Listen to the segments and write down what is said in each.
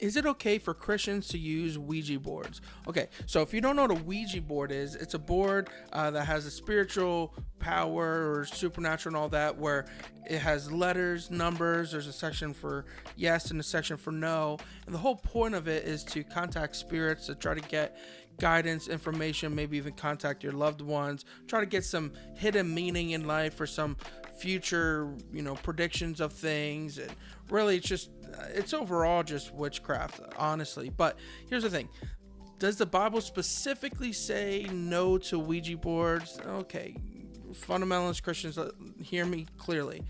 Is it okay for Christians to use Ouija boards? Okay, so if you don't know what a Ouija board is, it's a board that has a spiritual power or supernatural and all that, where it has letters, numbers. There's a section for yes and a section for no. And the whole point of it is to contact spirits to try to get guidance, information, maybe even contact your loved ones, try to get some hidden meaning in life or some future, predictions of things. And really, it's overall just witchcraft, honestly. But here's the thing. Does the Bible specifically say no to Ouija boards? Okay, fundamentalist Christians, hear me clearly.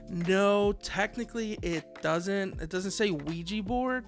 No, technically it doesn't. It doesn't say Ouija board,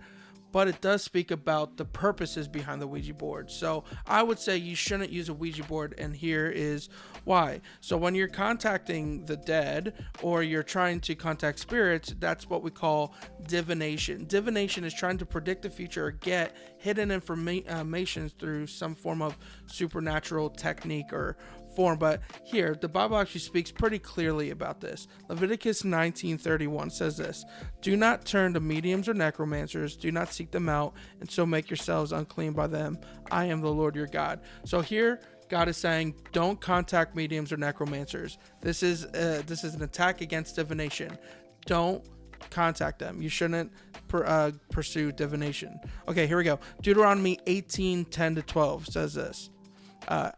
but it does speak about the purposes behind the Ouija board. So I would say you shouldn't use a Ouija board, and here is why. So when you're contacting the dead or you're trying to contact spirits, that's what we call divination. Divination is trying to predict the future or get hidden information through some form of supernatural technique or form. But here, the Bible actually speaks pretty clearly about this. Leviticus 19:31 says this: "Do not turn to mediums or necromancers, do not seek them out, and so make yourselves unclean by them. I am the Lord your God." So here, God is saying, don't contact mediums or necromancers. This is an attack against divination. Don't contact them. You shouldn't pursue divination. Okay, here we go. Deuteronomy 18:10-12 says this: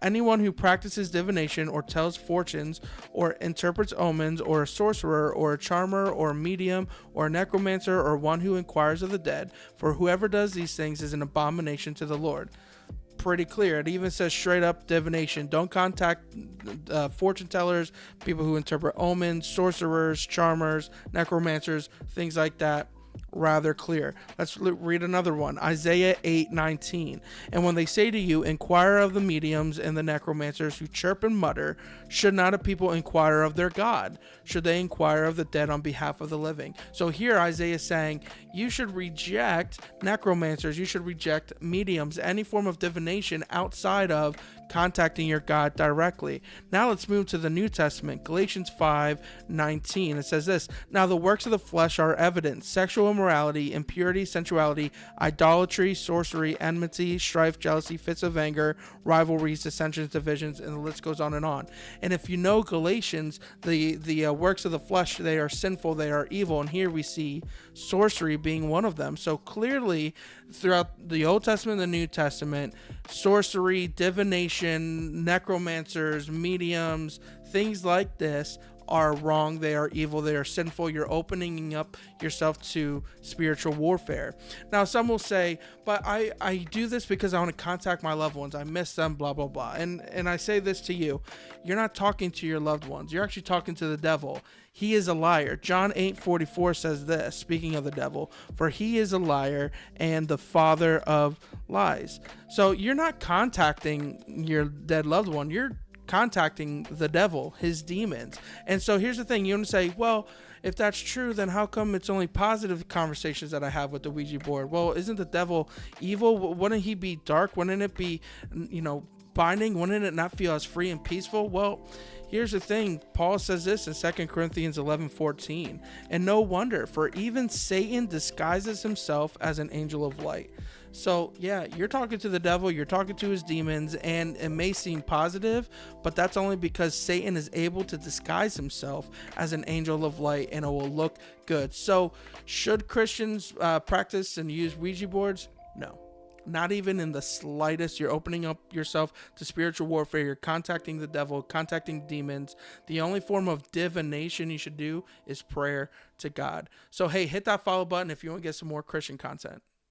anyone who practices divination or tells fortunes or interprets omens, or a sorcerer or a charmer or a medium or a necromancer or one who inquires of the dead, for whoever does these things is an abomination to the Lord. Pretty clear. It even says straight up divination. Don't contact fortune tellers, people who interpret omens, sorcerers, charmers, necromancers, things like that. Rather clear. Let's read another one. Isaiah 8:19. "And when they say to you, inquire of the mediums and the necromancers who chirp and mutter, should not a people inquire of their God? Should they inquire of the dead on behalf of the living?" So here Isaiah is saying you should reject necromancers, you should reject mediums, any form of divination outside of contacting your God directly. Now let's move to the New Testament. Galatians 5:19. It says this: "Now the works of the flesh are evident: sexual immorality, impurity, sensuality, idolatry, sorcery, enmity, strife, jealousy, fits of anger, rivalries, dissensions, divisions," and the list goes on and on. And if you know Galatians, the works of the flesh, they are sinful, they are evil, and here we see sorcery being one of them. So clearly, throughout the Old Testament and the New Testament, sorcery, divination, necromancers, mediums, things like this are wrong. They are evil. They are sinful. You're opening up yourself to spiritual warfare. Now, some will say, but I do this because I want to contact my loved ones. I miss them, blah, blah, blah. And I say this to you. You're not talking to your loved ones. You're actually talking to the devil. He is a liar. John 8:44 says this, speaking of the devil: "For he is a liar and the father of lies." So you're not contacting your dead loved one. You're contacting the devil, his demons. And so here's the thing. You want to say, well, if that's true, then how come it's only positive conversations that I have with the Ouija board? Well, isn't the devil evil? Wouldn't he be dark? Wouldn't it be, binding? Wouldn't it not feel as free and peaceful? Well, here's the thing. Paul says this in 2 Corinthians 11:14. "And no wonder, for even Satan disguises himself as an angel of light." So yeah, you're talking to the devil, you're talking to his demons, and it may seem positive, but that's only because Satan is able to disguise himself as an angel of light, and it will look good. So should Christians practice and use Ouija boards? No. Not even in the slightest. You're opening up yourself to spiritual warfare. You're contacting the devil, contacting demons. The only form of divination you should do is prayer to God. So hey, hit that follow button if you want to get some more Christian content.